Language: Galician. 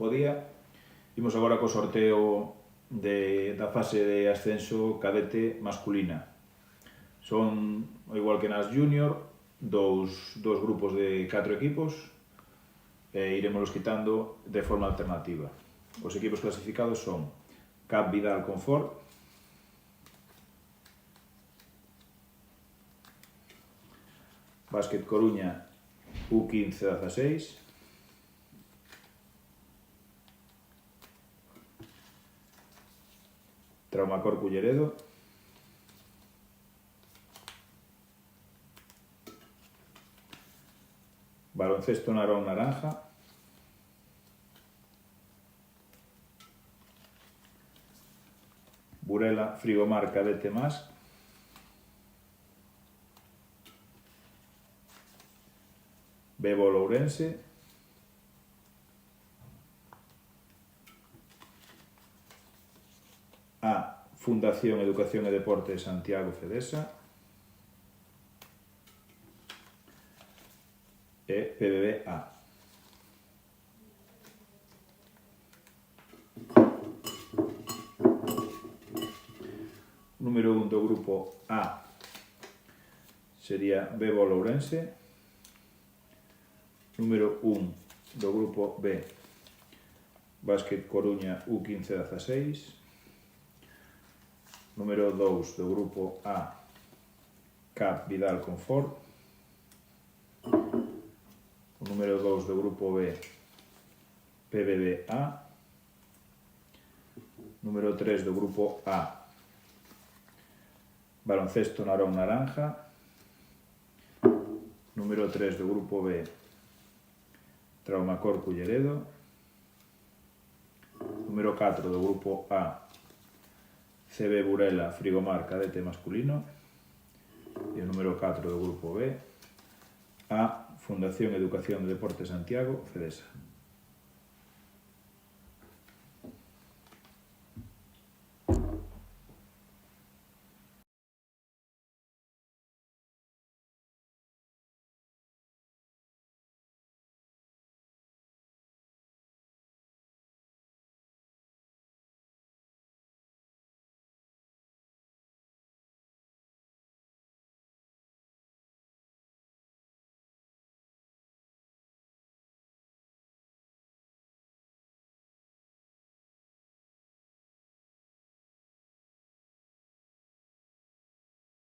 Bo día. Imos agora co sorteo da fase de ascenso cadete masculina. Son, igual que nas junior, dous grupos de 4 equipos e iremos quitando de forma alternativa. Os equipos clasificados son CAP Vidal Confort, Básquet Coruña U15-16, Traumacor Culleredo, Baloncesto Narón Naranja, Burela Frigomar Cadete Más, Bebo Lourense, A Fundación Educación e Deporte Santiago Fedesa e PBB A. Número 1 do grupo A sería Bebo Lourense. Número 1 do grupo B, Básquet Coruña U15-16. Número 2 do grupo A, CAP Vidal Confort. O número 2 do grupo B, PBB A. Número 3 do grupo A, Baloncesto Narón Naranja. Número 3 do grupo B, Traumacor Culleredo. Número 4 do grupo A, CB Burela Frigomar Cadete Masculino. E o número 4 do grupo B, A Fundación Educación e Deporte Santiago Fedesa.